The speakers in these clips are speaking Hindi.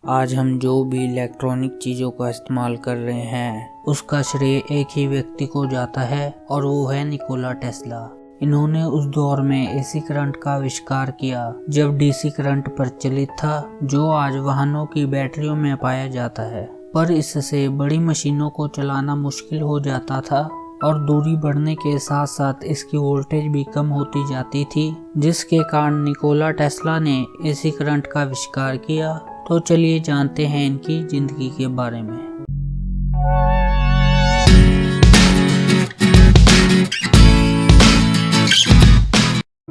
आज हम जो भी इलेक्ट्रॉनिक चीज़ों का इस्तेमाल कर रहे हैं उसका श्रेय एक ही व्यक्ति को जाता है और वो है निकोला टेस्ला। इन्होंने उस दौर में एसी करंट का आविष्कार किया जब डीसी करंट प्रचलित था, जो आज वाहनों की बैटरियों में पाया जाता है। पर इससे बड़ी मशीनों को चलाना मुश्किल हो जाता था और दूरी बढ़ने के साथ साथ इसकी वोल्टेज भी कम होती जाती थी, जिसके कारण निकोला टेस्ला ने एसी करंट का आविष्कार किया। तो चलिए जानते हैं इनकी जिंदगी के बारे में।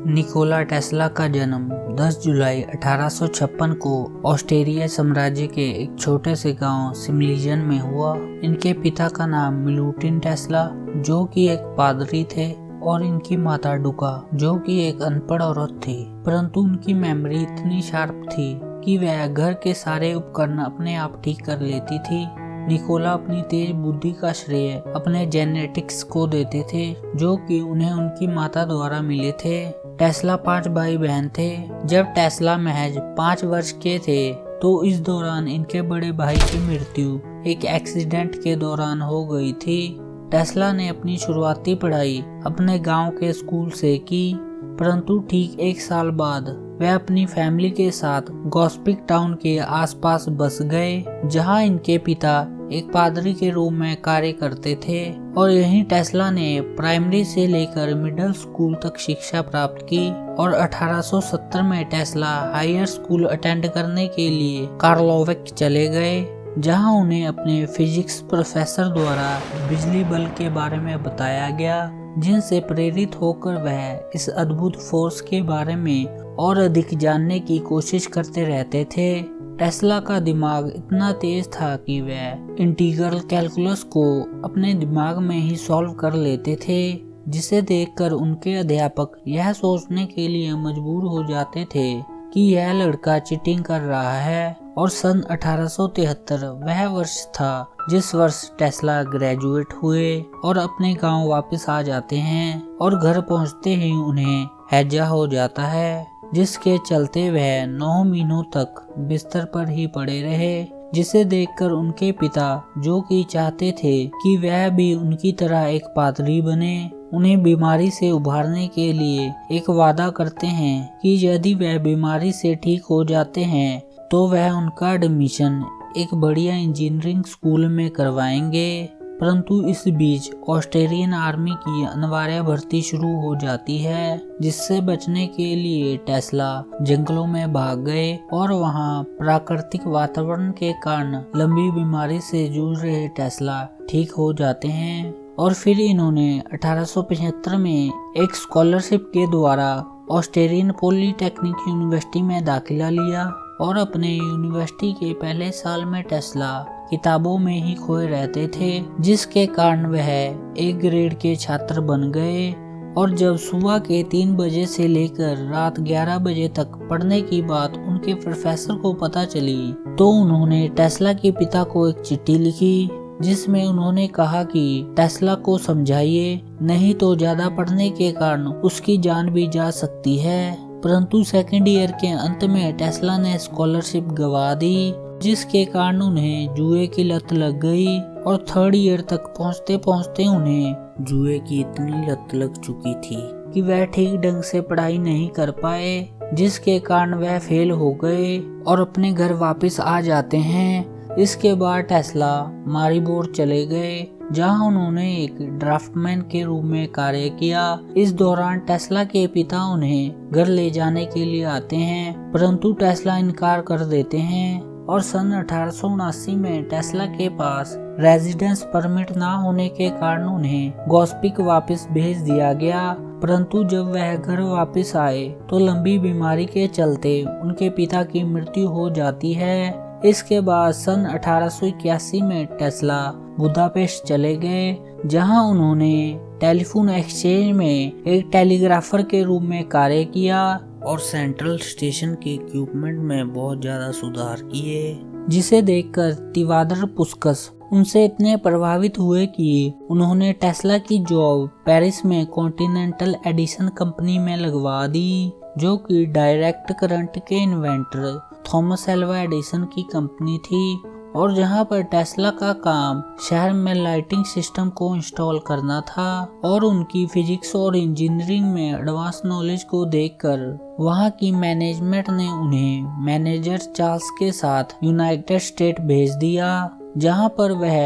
निकोला टेस्ला का जन्म 10 जुलाई 1856 को ऑस्ट्रिया साम्राज्य के एक छोटे से गांव सिमलिजन में हुआ। इनके पिता का नाम मिलुटिन टेस्ला, जो कि एक पादरी थे, और इनकी माता डुका, जो कि एक अनपढ़ औरत थी। परंतु उनकी मेमोरी इतनी शार्प थी कि वह घर के सारे उपकरण अपने आप ठीक कर लेती थी। निकोला अपनी तेज बुद्धि का श्रेय अपने जेनेटिक्स को देते थे, जो कि उन्हें उनकी माता द्वारा मिले थे। टेस्ला 5 भाई बहन थे। जब टेस्ला महज 5 वर्ष के थे तो इस दौरान इनके बड़े भाई की मृत्यु एक एक्सीडेंट के दौरान हो गई थी। टेस्ला ने अपनी शुरुआती पढ़ाई अपने गांव के स्कूल से की, परंतु ठीक 1 साल बाद वह अपनी फैमिली के साथ गॉस्पिक टाउन के आसपास बस गए, जहां इनके पिता एक पादरी के रूप में कार्य करते थे। और यहीं टेस्ला ने प्राइमरी से लेकर मिडिल स्कूल तक शिक्षा प्राप्त की और 1870 में टेस्ला हायर स्कूल अटेंड करने के लिए कार्लोविक चले गए, जहां उन्हें अपने फिजिक्स प्रोफेसर द्वारा बिजली बल्ब के बारे में बताया गया, जिनसे प्रेरित होकर वह इस अद्भुत फोर्स के बारे में और अधिक जानने की कोशिश करते रहते थे। टेस्ला का दिमाग इतना तेज था कि वह इंटीग्रल कैलकुलस को अपने दिमाग में ही सॉल्व कर लेते थे, जिसे देखकर उनके अध्यापक यह सोचने के लिए मजबूर हो जाते थे कि यह लड़का चीटिंग कर रहा है। और सन 1873 वह वर्ष था जिस वर्ष टेस्ला ग्रेजुएट हुए और अपने गांव वापस आ जाते हैं, और घर पहुंचते ही उन्हें हैजा हो जाता है, जिसके चलते वह 9 महीनों तक बिस्तर पर ही पड़े रहे, जिसे देखकर उनके पिता, जो कि चाहते थे कि वह भी उनकी तरह एक पादरी बने, उन्हें बीमारी से उभारने के लिए एक वादा करते हैं कि यदि वह बीमारी से ठीक हो जाते हैं तो वह उनका एडमिशन एक बढ़िया इंजीनियरिंग स्कूल में करवाएंगे। परंतु इस बीच ऑस्ट्रेलियन आर्मी की अनिवार्य भर्ती शुरू हो जाती है, जिससे बचने के लिए टेस्ला जंगलों में भाग गए और वहां प्राकृतिक वातावरण के कारण लंबी बीमारी से जूझ रहे टेस्ला ठीक हो जाते हैं। और फिर इन्होंने 1875 में एक स्कॉलरशिप के द्वारा ऑस्ट्रेलियन पॉलिटेक्निक यूनिवर्सिटी में दाखिला लिया, और अपने यूनिवर्सिटी के पहले साल में टेस्ला किताबों में ही खोए रहते थे, जिसके कारण वह एक ग्रेड के छात्र बन गए। और जब सुबह के 3 बजे से लेकर रात 11 बजे तक पढ़ने की बात उनके प्रोफेसर को पता चली, तो उन्होंने टेस्ला के पिता को एक चिट्ठी लिखी, जिसमें उन्होंने कहा कि टेस्ला को समझाइए, नहीं तो ज्यादा पढ़ने के कारण उसकी जान भी जा सकती है। परंतु सेकेंड ईयर के अंत में टेस्ला ने स्कॉलरशिप गवा दी, जिसके कारण उन्हें जुए की लत लग गई, और 3rd ईयर तक पहुंचते पहुंचते उन्हें जुए की इतनी लत लग चुकी थी कि वह ठीक ढंग से पढ़ाई नहीं कर पाए, जिसके कारण वह फेल हो गए और अपने घर वापस आ जाते हैं। इसके बाद टेस्ला मारीबोर चले गए, जहां उन्होंने एक ड्राफ्टमैन के रूप में कार्य किया। इस दौरान टेस्ला के पिता उन्हें घर ले जाने के लिए आते हैं, परंतु टेस्ला इनकार कर देते हैं, और सन 1879 में टेस्ला के पास रेजिडेंस परमिट ना होने के कारण उन्हें गॉस्पिक वापस भेज दिया गया। परंतु जब वह घर वापस आए तो लंबी बीमारी के चलते उनके पिता की मृत्यु हो जाती है। इसके बाद सन 1881 में टेस्ला बुदापेस्ट चले गए, जहां उन्होंने टेलीफोन एक्सचेंज में एक टेलीग्राफर के रूप में कार्य किया और सेंट्रल स्टेशन के इक्विपमेंट में बहुत ज्यादा सुधार किए, जिसे देखकर तिवादर पुस्कस उनसे इतने प्रभावित हुए कि उन्होंने टेस्ला की जॉब पेरिस में कॉन्टिनेंटल एडिसन कंपनी में लगवा दी, जो कि डायरेक्ट करंट के इन्वेंटर थॉमस एल्वा एडिसन की कंपनी थी और जहां पर टेस्ला का काम शहर में लाइटिंग सिस्टम को इंस्टॉल करना था। और उनकी फिजिक्स और इंजीनियरिंग में एडवांस नॉलेज को देखकर वहां की मैनेजमेंट ने उन्हें मैनेजर चार्ल्स के साथ यूनाइटेड स्टेट भेज दिया, जहां पर वह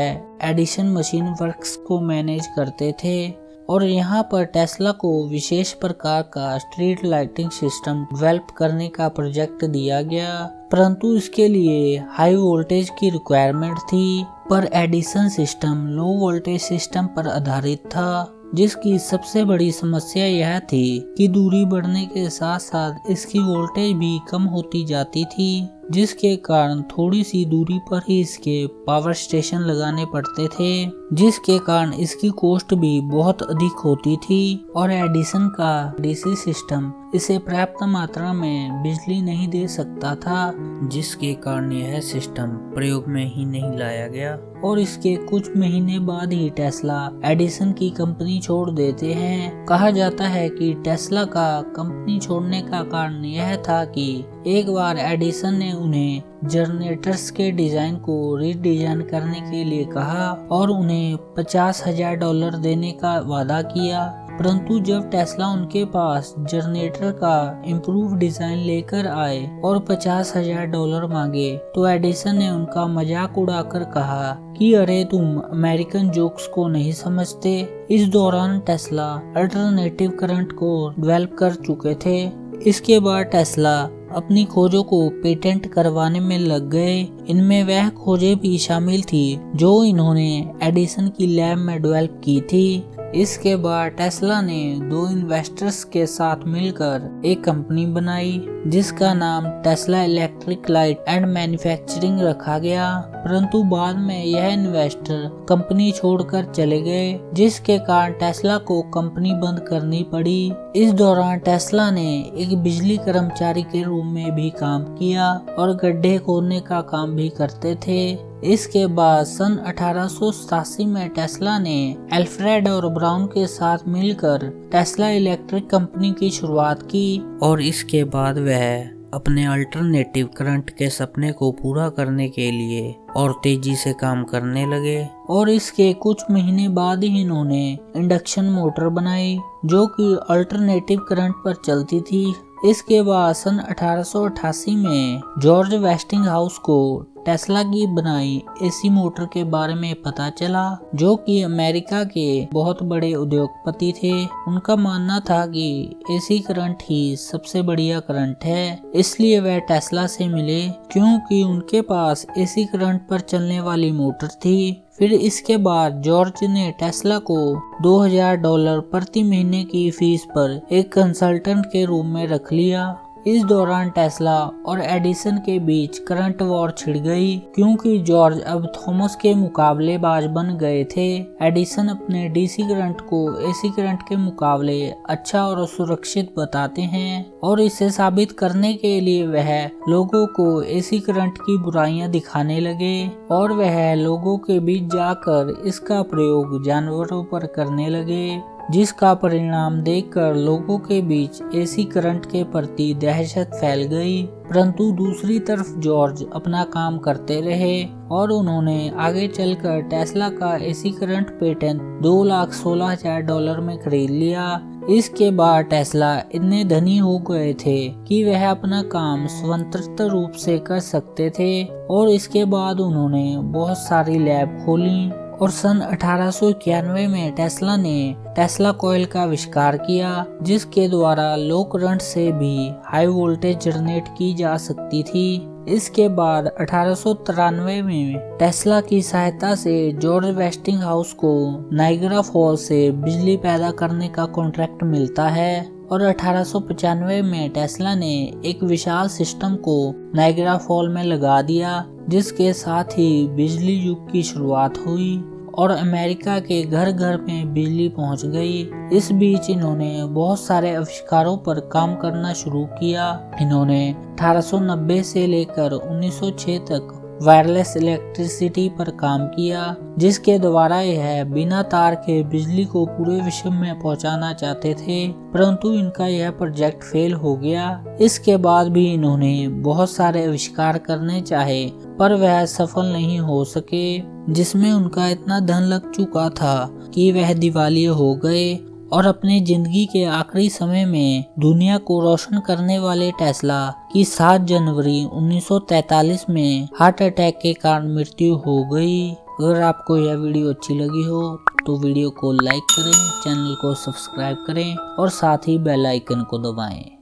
एडिसन मशीन वर्क्स को मैनेज करते थे। और यहाँ पर टेस्ला को विशेष प्रकार का स्ट्रीट लाइटिंग सिस्टम डेवलप करने का प्रोजेक्ट दिया गया, परंतु इसके लिए हाई वोल्टेज की रिक्वायरमेंट थी। पर Edison system low voltage system पर आधारित था, जिसकी सबसे बड़ी समस्या यह थी कि दूरी बढ़ने के साथ साथ इसकी वोल्टेज भी कम होती जाती थी, जिसके कारण थोड़ी सी दूरी पर ही इसके पावर स्टेशन लगाने पड़ते थे, जिसके कारण इसकी कॉस्ट भी बहुत अधिक होती थी। और एडिसन का डीसी सिस्टम इसे पर्याप्त मात्रा में बिजली नहीं दे सकता था, जिसके कारण यह सिस्टम प्रयोग में ही नहीं लाया गया। और इसके कुछ महीने बाद ही टेस्ला एडिसन की कंपनी छोड़ देते हैं। कहा जाता है कि टेस्ला का कंपनी छोड़ने का कारण यह था कि एक बार एडिसन ने उन्हें जनरेटर्स के डिजाइन को रीडिजाइन करने के लिए कहा और उन्हें $50,000 देने का वादा किया, परंतु जब टेस्ला उनके पास जनरेटर का इम्प्रूव डिजाइन लेकर आए और $50,000 मांगे, तो एडिसन ने उनका मजाक उड़ाकर कहा कि अरे तुम अमेरिकन जोक्स को नहीं समझते। इस दौरान टेस्ला अल्टरनेटिव करंट को डेवलप कर चुके थे। इसके बाद टेस्ला अपनी खोजों को पेटेंट करवाने में लग गए। इनमें वह खोजें भी शामिल थी जो इन्होंने एडिसन की लैब में डेवलप की थी। इसके बाद टेस्ला ने 2 इन्वेस्टर्स के साथ मिलकर एक कंपनी बनाई, जिसका नाम Tesla electric light and manufacturing रखा गया, परंतु बाद में यह इन्वेस्टर कंपनी छोड़कर चले गए, जिसके कारण टेस्ला को कंपनी बंद करनी पड़ी। इस दौरान टेस्ला ने एक बिजली कर्मचारी के रूप में भी काम किया और गड्ढे खोदने का काम भी करते थे। इसके बाद सन 1887 में टेस्ला ने अल्फ्रेड और ब्राउन के साथ मिलकर टेस्ला इलेक्ट्रिक कंपनी की शुरुआत की और इसके बाद वह अपने अल्टरनेटिव करंट के सपने को पूरा करने के लिए और तेजी से काम करने लगे। और इसके कुछ महीने बाद ही इन्होंने इंडक्शन मोटर बनाई जो कि अल्टरनेटिव करंट पर चलती थी। इसके बाद सन 1888 में जॉर्ज वेस्टिंगहाउस को टेस्ला की बनाई एसी मोटर के बारे में पता चला, जो कि अमेरिका के बहुत बड़े उद्योगपति थे। उनका मानना था कि एसी करंट ही सबसे बढ़िया करंट है, इसलिए वह टेस्ला से मिले क्योंकि उनके पास एसी करंट पर चलने वाली मोटर थी। फिर इसके बाद जॉर्ज ने टेस्ला को $2,000 प्रति महीने की फीस पर एक कंसल्टेंट के रूप में रख लिया। इस दौरान टेस्ला और एडिसन के बीच करंट वॉर छिड़ गई क्योंकि जॉर्ज अब थॉमस के मुकाबलेबाज बन गए थे। एडिसन अपने डीसी करंट को एसी करंट के मुकाबले अच्छा और सुरक्षित बताते हैं और इसे साबित करने के लिए वह लोगों को एसी करंट की बुराइयां दिखाने लगे और वह लोगों के बीच जाकर इसका प्रयोग जानवरों पर करने लगे, जिसका परिणाम देखकर लोगों के बीच एसी करंट के प्रति दहशत फैल गई। परंतु दूसरी तरफ जॉर्ज अपना काम करते रहे और उन्होंने आगे चलकर टेस्ला का एसी करंट पेटेंट $2,16,000 में खरीद लिया। इसके बाद टेस्ला इतने धनी हो गए थे कि वह अपना काम स्वतंत्र रूप से कर सकते थे और इसके बाद उन्होंने बहुत सारी लैब खोली और सन 1891 में टेस्ला ने टेस्ला कॉइल का आविष्कार किया, जिसके द्वारा लो करंट से भी हाई वोल्टेज जनरेट की जा सकती थी। इसके बाद 1893 में टेस्ला की सहायता से जॉर्ज वेस्टिंगहाउस को नाइगरा फॉल्स से बिजली पैदा करने का कॉन्ट्रैक्ट मिलता है और 1895 में टेस्ला ने एक विशाल सिस्टम को नाइगरा फॉल में लगा दिया, जिसके साथ ही बिजली युग की शुरुआत हुई और अमेरिका के घर घर में बिजली पहुंच गई। इस बीच इन्होंने बहुत सारे आविष्कारों पर काम करना शुरू किया। इन्होंने 1890 से लेकर 1906 तक वायरलेस इलेक्ट्रिसिटी पर काम किया, जिसके द्वारा यह बिना तार के बिजली को पूरे विश्व में पहुंचाना चाहते थे, परंतु इनका यह प्रोजेक्ट फेल हो गया। इसके बाद भी इन्होंने बहुत सारे आविष्कार करने चाहे, पर वह सफल नहीं हो सके, जिसमें उनका इतना धन लग चुका था कि वह दिवालिया हो गए और अपनी जिंदगी के आखिरी समय में दुनिया को रोशन करने वाले टेस्ला की 7 जनवरी 1943 में हार्ट अटैक के कारण मृत्यु हो गई। अगर आपको यह वीडियो अच्छी लगी हो तो वीडियो को लाइक करें, चैनल को सब्सक्राइब करें और साथ ही बेल आइकन को दबाएं।